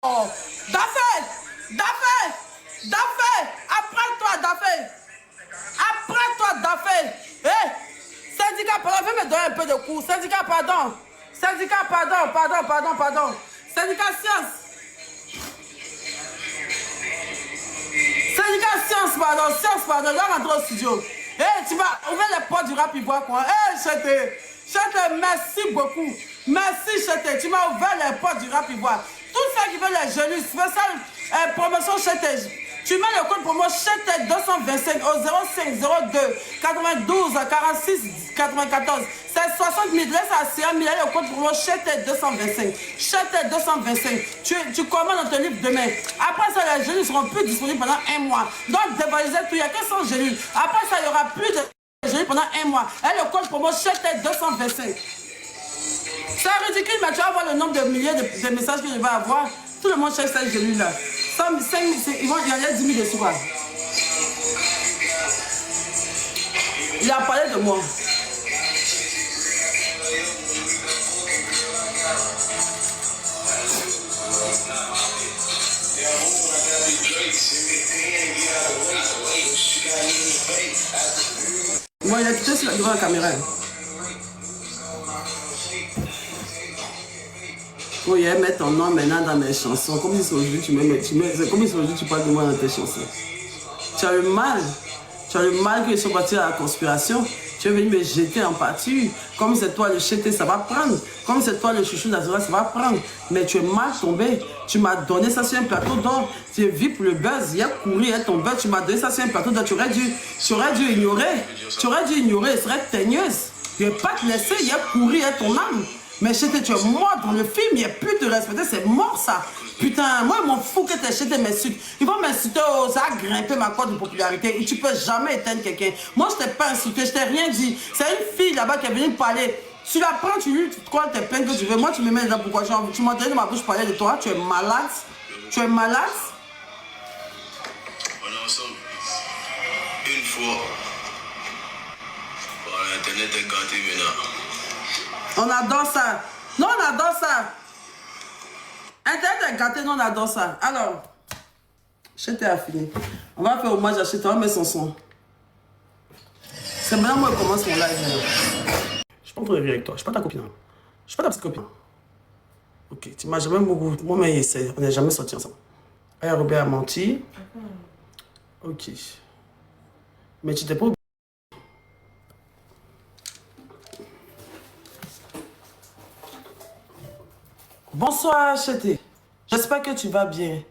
Dafé, Dafé, Dafé, apprends-toi, Dafé. Apprends-toi, Dafé. Hé, syndicat, pardon, fais me donner un peu de coups. Syndicat, pardon. Syndicat, pardon. Syndicat science. Syndicat science, pardon. Je vais rentrer au studio. Hé, tu vas ouvrir les portes du rap ivoire, quoi. Hé, Chete, merci beaucoup. Merci, Chete. Tu m'as ouvert les portes du rap ivoire. Tout ça qui veut les jeunes, fais ça, promotion Chete. Tu mets le code promo Chete 225 au 05 02 92 46 94. C'est 60 000. Laisse à 100 000. Le code promo Chete 225. Chete 225. Tu commandes dans ton livre demain. Après ça, les jeunes ne seront plus disponibles pendant un mois. Donc, dévaliser tout. Il n'y a que 100 jeunes. Après ça, il n'y aura plus de pendant un mois. Et le code promo Chete 225. C'est ridicule, mais tu vas voir le nombre de milliers de messages que je vais avoir. Tout le monde cherche cette gelule là. 5 000, il y en a 10 000 dessus. Quoi. Il a parlé de moi. Moi, il a quitté devant la caméra. Faut y mettre ton nom maintenant dans mes chansons. Comme si aujourd'hui tu c'est comme si aujourd'hui tu parles de moi dans tes chansons. Tu as le mal. Tu as le mal que je sois parti à la conspiration. Tu es venu me jeter en pâture. Comme c'est toi le jeté, ça va prendre. Comme c'est toi le chouchou d'Azura, ça va prendre. Mais tu es mal tombé. Tu m'as donné ça sur un plateau d'or. Tu es vu pour le buzz. Il a couru, il a ton buzz. Tu m'as donné ça sur un plateau d'or. Tu aurais dû ignorer. Tu aurais dû ignorer. Ce serait teigneuse. Je ne vais pas te laisser. Il a couru, il a ton âme. Mais Chete, tu es mort dans le film, il n'y a plus de respect, c'est mort ça. Putain, moi je m'en fous que tes Chete m'insultent. Ils vont m'insulter, ça a grimpé ma corde de popularité et tu peux jamais éteindre quelqu'un. Moi je t'ai pas insulté, je t'ai rien dit. C'est une fille là-bas qui est venue me parler. Tu la prends, tu lui crois tes peines que tu veux. Moi tu me mets là pourquoi tu m'as donné dans ma bouche parler de toi, tu es malade. Tu es malade. On est ensemble. Une fois. Voilà, Internet est gâté maintenant. On adore ça. Non, on adore ça. Internet est gâté, non, on adore ça. Alors, Chete a fini. On va faire hommage à Chete, on va mettre son son. C'est maintenant moi je commence mon live. Je suis pas en train de rire avec toi, je suis pas ta copine. Je suis pas ta petite copine. Ok, tu m'as jamais beaucoup. Moi, mais on n'est jamais sortis ensemble. Aya Robert a menti. Ok. Mais tu t'es pas. Bonsoir Chete, j'espère que tu vas bien.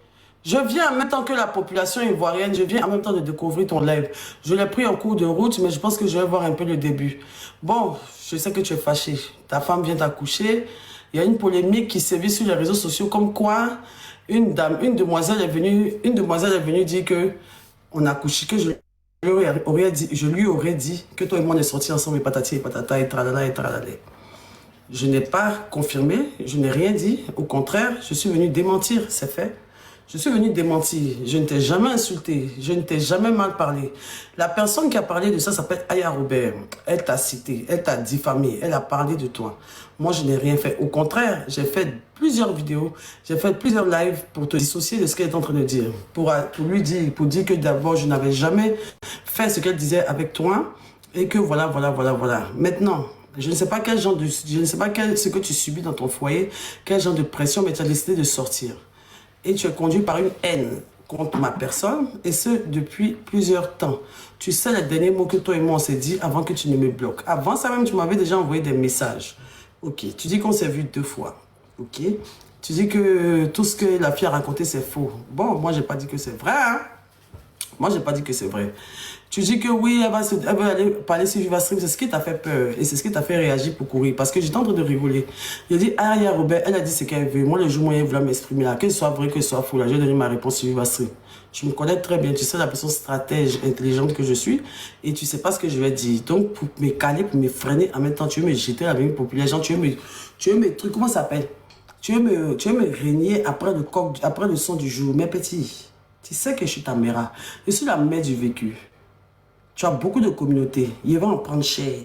Je viens en même temps que la population ivoirienne, je viens en même temps de découvrir ton live. Je l'ai pris en cours de route, mais je pense que je vais voir un peu le début. Bon, je sais que tu es fâché. Ta femme vient d'accoucher. Il y a une polémique qui sévit sur les réseaux sociaux comme quoi une demoiselle est venue dire que on a accouché, que je lui aurais dit que toi et moi on est sortis ensemble et patati et patata et tralala et tralala. Je n'ai pas confirmé, je n'ai rien dit. Au contraire, je suis venu démentir, c'est fait. Je suis venu démentir. Je ne t'ai jamais insulté, je ne t'ai jamais mal parlé. La personne qui a parlé de ça s'appelle Aya Robert. Elle t'a cité, elle t'a diffamé, elle a parlé de toi. Moi, je n'ai rien fait. Au contraire, j'ai fait plusieurs vidéos, j'ai fait plusieurs lives pour te dissocier de ce qu'elle est en train de dire. Pour dire que d'abord, je n'avais jamais fait ce qu'elle disait avec toi et que voilà. Maintenant, je ne sais pas ce que tu subis dans ton foyer, quel genre de pression, mais tu as décidé de sortir. Et tu es conduit par une haine contre ma personne, et ce, depuis plusieurs temps. Tu sais les derniers mots que toi et moi on s'est dit avant que tu ne me bloques. Avant ça même, tu m'avais déjà envoyé des messages. Ok, tu dis qu'on s'est vu 2 fois. Ok, tu dis que tout ce que la fille a raconté, c'est faux. Bon, moi, j'ai pas dit que c'est vrai, hein. Moi, j'ai pas dit que c'est vrai. Tu dis que oui, elle va aller parler sur Viva Stream. C'est ce qui t'a fait peur. Et c'est ce qui t'a fait réagir pour courir. Parce que j'étais en train de rigoler. Il a dit, ah, il y a Robert, elle a dit ce qu'elle veut. Moi, le jour où elle voulait m'exprimer là, que ce soit vrai, que ce soit faux, là, j'ai donné ma réponse sur Viva Stream. Tu me connais très bien. Tu sais la personne stratège, intelligente que je suis. Et tu sais pas ce que je vais dire. Donc, pour me caler, pour me freiner, en même temps, tu veux me jeter la vie populaire. Genre, tu veux me trucs, comment ça s'appelle? Tu veux me régner après le son du jour. Mais petit, tu sais que je suis ta mère. Je suis la mère du vécu. Tu as beaucoup de communautés. Ils vont en prendre cher.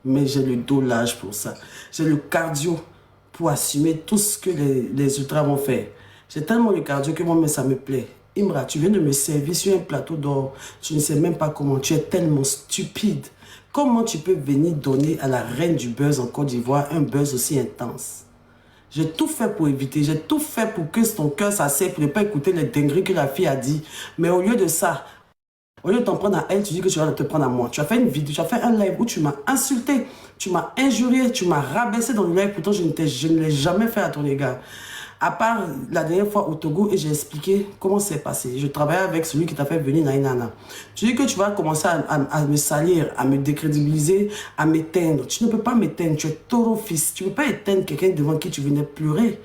Mais j'ai le dos large pour ça. J'ai le cardio pour assumer tout ce que les ultras vont faire. J'ai tellement le cardio que moi-même, ça me plaît. Imra, tu viens de me servir sur un plateau d'or. Tu ne sais même pas comment. Tu es tellement stupide. Comment tu peux venir donner à la reine du buzz en Côte d'Ivoire un buzz aussi intense? J'ai tout fait pour éviter. J'ai tout fait pour que ton cœur s'asseye, pour ne pas écouter les dingueries que la fille a dit. Mais au lieu de ça, au lieu de t'en prendre à elle, tu dis que tu vas te prendre à moi. Tu as fait une vidéo, tu as fait un live où tu m'as insulté, tu m'as injurié, tu m'as rabaissé dans le live. Pourtant, je ne l'ai jamais fait à ton égard. À part la dernière fois au Togo, et j'ai expliqué comment c'est passé. Je travaillais avec celui qui t'a fait venir Nainana. Tu dis que tu vas commencer à me salir, à me décrédibiliser, à m'éteindre. Tu ne peux pas m'éteindre, tu es taureau fils. Tu ne peux pas éteindre quelqu'un devant qui tu venais pleurer.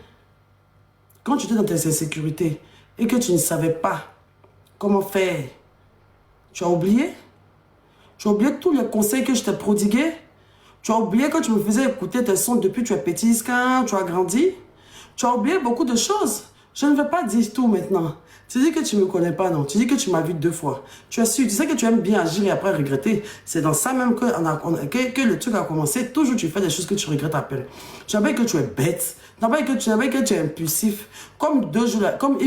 Quand tu étais dans tes insécurités et que tu ne savais pas comment faire, tu as oublié? Tu as oublié tous les conseils que je t'ai prodigués? Tu as oublié que tu me faisais écouter tes sons depuis que tu es petit, quand tu as grandi? Tu as oublié beaucoup de choses. Je ne vais pas dire tout maintenant. Tu dis que tu ne me connais pas, non. Tu dis que tu m'as vu 2 fois. Tu as su, tu sais que tu aimes bien agir et après regretter. C'est dans ça même que le truc a commencé. Toujours tu fais des choses que tu regrettes après. Tu savais que tu es bête. Tu savais que tu es impulsif. Comme 2 jours là, comme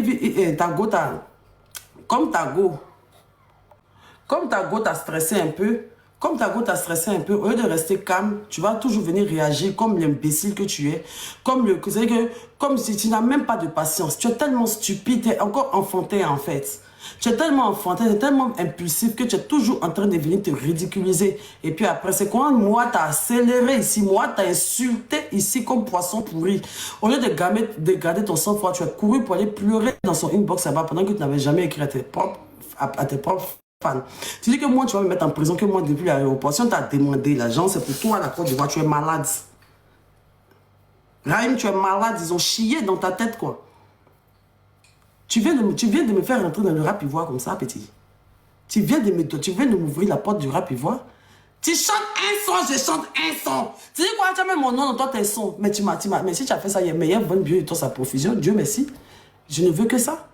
Tago t'a stressé un peu. Comme ta goutte t'a stressé un peu, au lieu de rester calme, tu vas toujours venir réagir comme l'imbécile que tu es. Comme si tu n'as même pas de patience. Tu es tellement stupide, tu es encore enfantin en fait. Tu es tellement enfantin, tu es tellement impulsif que tu es toujours en train de venir te ridiculiser. Et puis après, c'est quand moi t'as accéléré ici, moi t'as insulté ici comme poisson pourri. Au lieu de garder ton sang-froid, tu as couru pour aller pleurer dans son inbox là-bas pendant que tu n'avais jamais écrit à tes propres fan. Tu dis que moi, tu vas me mettre en prison, que moi, depuis l'aéroport, si on t'a demandé l'argent, c'est pour toi, la Côte d'Ivoire, tu es malade. Raïm, tu es malade, ils ont chié dans ta tête, quoi. Tu viens de me faire rentrer dans le rap ivoire comme ça, petit. Tu viens de m'ouvrir la porte du rap ivoire. Tu chantes un son, je chante un son. Tu dis quoi, tu as même mon nom dans toi, tes sons. Mais mais si tu as fait ça, il y a meilleur bon Dieu et toi, sa profusion, Dieu merci. Je ne veux que ça.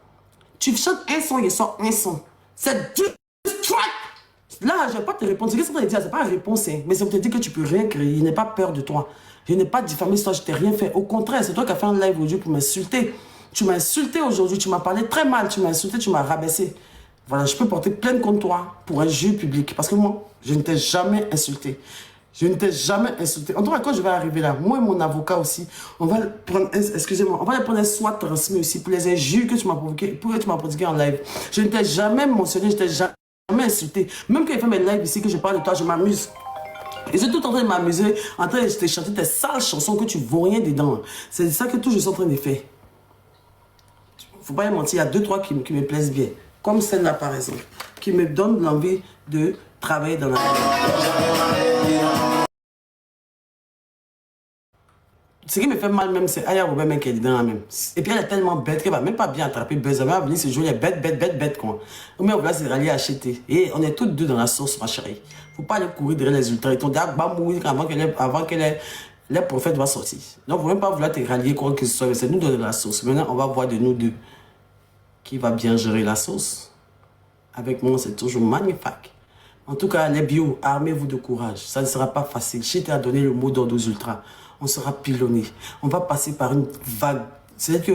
Tu chantes un son, je sors un son. C'est Dieu. Là, je ne vais pas te répondre. Ce que je te dire, ce n'est pas une réponse. Hein. Mais ça me dit que tu ne peux rien créer. Je n'ai pas peur de toi. Je n'ai pas diffamé toi, je ne t'ai rien fait. Au contraire, c'est toi qui as fait un live aujourd'hui pour m'insulter. Tu m'as insulté aujourd'hui. Tu m'as parlé très mal. Tu m'as insulté, tu m'as rabaissé. Voilà, je peux porter plainte contre toi pour un juge public. Parce que moi, je ne t'ai jamais insulté. Je ne t'ai jamais insulté. En tout cas, quand je vais arriver là, moi et mon avocat aussi, on va prendre, excusez-moi, on va prendre un soit transmis aussi pour les injures que tu m'as provoqué, pour que tu m'as prodigué en live. Je ne t'ai jamais mentionné, je ne t'ai jamais insulté. Même quand il fait mes lives ici, que je parle de toi, je m'amuse. Et je suis tout en train de m'amuser, en train de te chanter tes sales chansons que tu ne vois rien dedans. C'est ça que tout je suis en train de faire. Faut pas y mentir, il y a 2-3 qui me plaisent bien. Comme celle-là par exemple, qui me donne l'envie de travailler dans la Ce qui me fait mal même, c'est Aya Robert qui est dedans même. Et puis elle est tellement bête qu'elle va même pas bien attraper Buzz. Elle va venir ce jour, elle est bête quoi. Mais on va se rallier à acheter. Et on est toutes deux dans la sauce, ma chérie. Faut pas aller courir derrière les ultras. Ils t'ont dit, va mourir avant que les prophètes vont sortir. Donc, faut même pas vouloir te rallier quoi que ce soit. C'est nous dans la sauce. Maintenant, on va voir de nous deux qui va bien gérer la sauce. Avec moi, c'est toujours magnifique. En tout cas, les bio, armez-vous de courage. Ça ne sera pas facile. Je t'ai donné le mot d'ordre aux ultras. On sera pilonné. On va passer par une vague. C'est que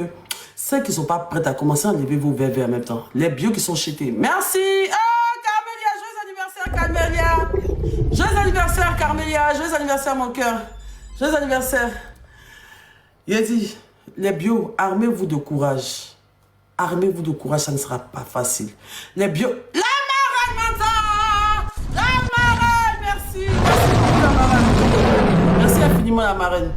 ceux qui ne sont pas prêts à commencer à enlever vos verres en même temps. Les bio qui sont cheatés. Merci. Ah, Carmélia, joyeux anniversaire, Carmélia. Joyeux anniversaire, Carmélia. Joyeux anniversaire, mon cœur. Joyeux anniversaire. Il a dit, les bio, armez-vous de courage. Armez-vous de courage, ça ne sera pas facile. Les bio... La marraine, maintenant! La marraine, merci. Merci beaucoup, la marraine. Merci infiniment, la marraine.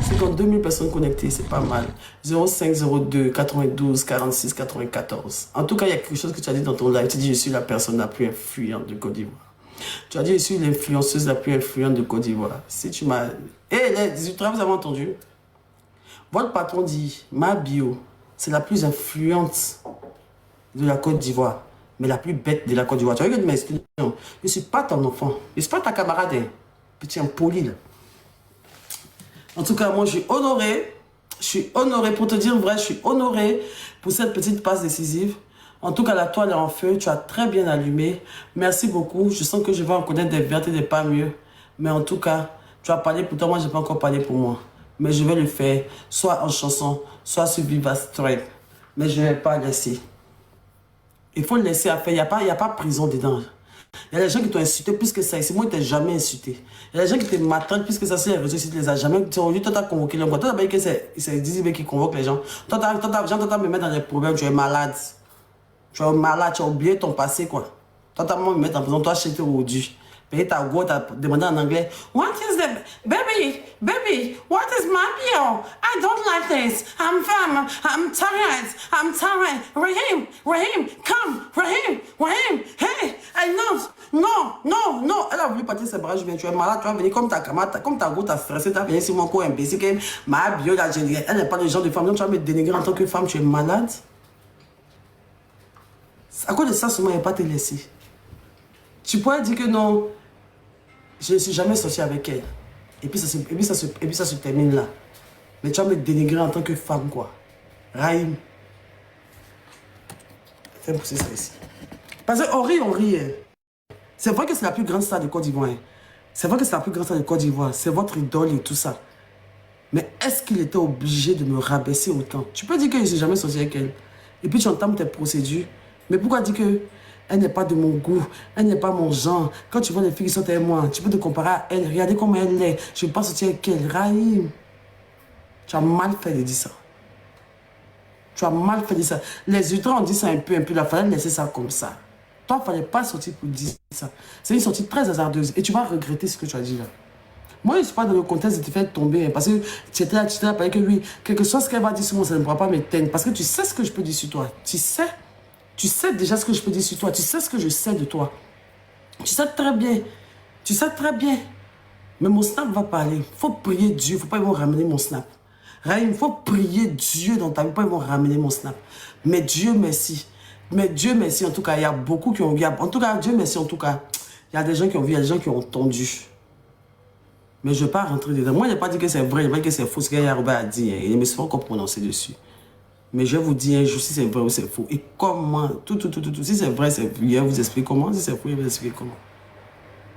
C'est comme 2000 personnes connectées, c'est pas mal. 0502 92 46 94. En tout cas, il y a quelque chose que tu as dit dans ton live. Tu dis, je suis la personne la plus influente de Côte d'Ivoire. Tu as dit, je suis l'influenceuse la plus influente de Côte d'Ivoire. Si tu m'as... les ultras, vous avez entendu? Votre patron dit, ma bio, c'est la plus influente de la Côte d'Ivoire, mais la plus bête de la Côte d'Ivoire. Tu vois que je m'explique. Je ne suis pas ton enfant. Je ne suis pas ta camarade, hein. Petit impoli, là. En tout cas, moi, je suis honoré. Je suis honoré, pour te dire vrai, je suis honoré pour cette petite passe décisive. En tout cas, la toile est en feu. Tu as très bien allumé. Merci beaucoup. Je sens que je vais en connaître des vertes et des pas mieux. Mais en tout cas, tu as parlé pour toi. Moi, je n'ai pas encore parlé pour moi. Mais je vais le faire, soit en chanson, soit sur Viva Strength. Mais je ne vais pas laisser. Il faut le laisser à faire. Il n'y a pas prison dedans. Il y a des gens qui t'ont insulté plus que ça. Ici, moi, ils t'ont jamais insulté. Il y a des gens qui te maltraitent plus que ça sur les réseaux, si tu les as jamais. Aujourd'hui, toi, tu as convoqué les gens. Toi, tu as dit que c'est Dizzy qui convoque les gens. Toi, tu as me mettre dans des problèmes. Tu es malade. Tu es malade. Tu as oublié ton passé, quoi. Toi, tu as me mettre en prison. Toi, j'étais aujourd'hui. Payer ta go, tu as demandé en anglais. What is the. Baby, what is my bill? I don't like this. I'm tired. Rahim, come. Rahim, hey, I know. Non. Elle a voulu partir ses bras, je viens. Tu es malade, tu vas venir comme ta camarade, comme ta go, t'as stressé, tu vas venir sur mon corps imbécile. Ma bio, elle n'est pas le genre de femme. Donc, tu vas me dénigrer en tant que femme, tu es malade. À cause de ça, seulement, il n'y a pas te laisser. Tu pourrais dire que non, je ne suis jamais sortie avec elle. Et puis ça se termine là. Mais tu vas me dénigrer en tant que femme, quoi. Rahim. Fais pousser ça ici. Parce qu'on rit. Hein. C'est vrai que c'est la plus grande star de Côte d'Ivoire. Hein. C'est vrai que c'est la plus grande star de Côte d'Ivoire. C'est votre idole et tout ça. Mais est-ce qu'il était obligé de me rabaisser autant? Tu peux dire que je ne suis jamais sortie avec elle. Et puis tu entames tes procédures. Mais pourquoi dire que elle n'est pas de mon goût, elle n'est pas mon genre? Quand tu vois les filles qui sont avec moi, tu peux te comparer à elle. Regardez comment elle est. Je ne veux pas sortir avec elle. Rahim, tu as mal fait de dire ça. Tu as mal fait de dire ça. Les ultras ont dit ça un peu. Il fallait laisser ça comme ça. Toi, il ne fallait pas sortir pour dire ça. C'est une sortie très hasardeuse. Et tu vas regretter ce que tu as dit là. Moi, je ne suis pas dans le contexte de te faire tomber. Parce que tu étais là, parce que oui, quelque chose qu'elle va dire sur moi, ça ne pourra pas m'éteindre. Parce que tu sais ce que je peux dire sur toi. Tu sais déjà ce que je peux dire sur toi. Tu sais ce que je sais de toi. Tu sais très bien. Mais mon snap va parler. Il faut prier Dieu. Il ne faut pas ils vont ramener mon snap. Rahim, il faut prier Dieu dans ta vie. Pas ils vont ramener mon snap. Mais Dieu merci. En tout cas, il y a beaucoup qui ont vu. En tout cas, Dieu merci, en tout cas. Il y a des gens qui ont vu, il y a des gens qui ont entendu. Mais je ne vais pas rentrer dedans. Moi, je n'ai pas dit que c'est vrai, je n'ai pas dit que c'est faux. Ce que Robert a dit. Il ne me suis pas encore prononcé dessus. Mais je vais vous dire un jour si c'est vrai ou c'est faux. Et comment, tout. Si c'est vrai, je vais vous expliquer comment. Si c'est faux, je vais vous expliquer comment.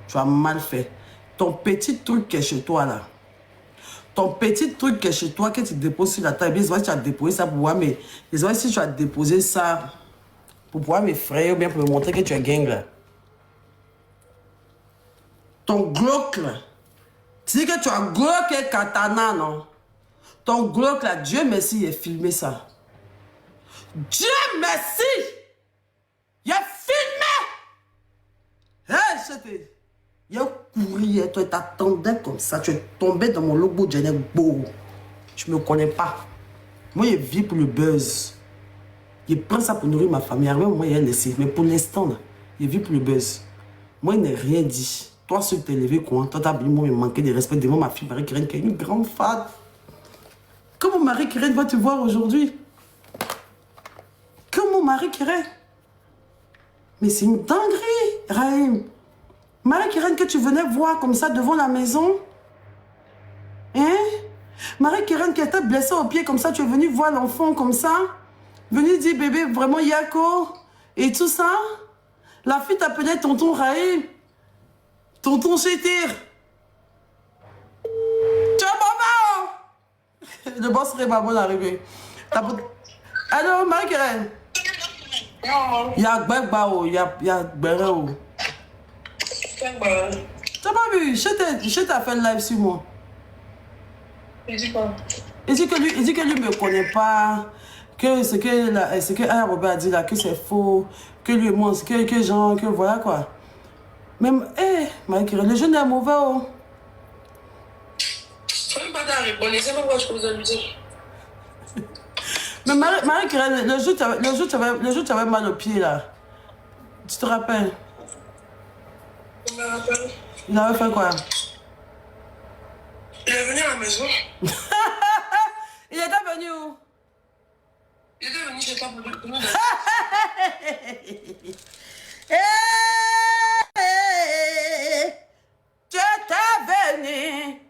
Tu as mal fait. Ton petit truc qui est chez toi, là. Ton petit truc qui est chez toi, que tu déposes sur la table. Je sais pas si tu as déposé ça pour voir, mais je sais pas si tu as déposé ça pour pouvoir m'effrayer ou bien pour me montrer que tu es gang, là. Ton Glock, là. Tu dis que tu as Glock et katana, non? Ton Glock, là, Dieu merci, il a filmé ça. Dieu merci! Il a filmé! Hé, c'était... Il a couru, toi, t'attendais comme ça. Tu es tombé dans mon logo de beau. Tu ne me connais pas. Moi, je vis pour le buzz. Je prends ça pour nourrir ma famille. Moi, il a laissé. Mais pour l'instant, je vis pour le buzz. Moi, il n'a rien dit. Toi, ce que tu es levé, quoi. Toi, tu as me manquer de respect devant ma fille Marie-Kérène, qui est une grande femme. Comment Marie-Kérène va te voir aujourd'hui? Comment Marie-Kérène? Mais c'est une dinguerie, Rahim. Marie-Kérène que tu venais voir comme ça devant la maison. Hein? Marie-Kérène qui était blessée au pied comme ça, tu es venu voir l'enfant comme ça. Venu dire bébé, vraiment Yako. Et tout ça. La fille t'appelait tonton Rahim. Tonton Chétir. Tu as maman? Le boss serait maman arrivé. Allô, Marie-Kérène? Il y a Gbegba, il y a Gbere. Tu n'as pas vu? Je t'ai fait le live sur moi. Il dit quoi? Il dit que lui ne me connaît pas. Que ce que Robert a dit là, que c'est faux. Que lui et moi, que genre, que voilà quoi. Même, Marie-Kérène, le jeune est mauvais. Oh. Faut même pas t'en répondre. C'est même quoi je peux vous en dire. Mais Marie-Kérène, le jour tu avais mal au pied là. Tu te rappelles? Je me rappelle. Il avait fait quoi? Il est venu à la maison. Il était venu où? Il était venu chez toi pour nous. Tu étais venu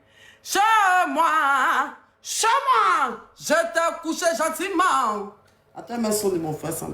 chez moi. Je t'ai couché gentiment. Attends, ma son de mon frère, ça.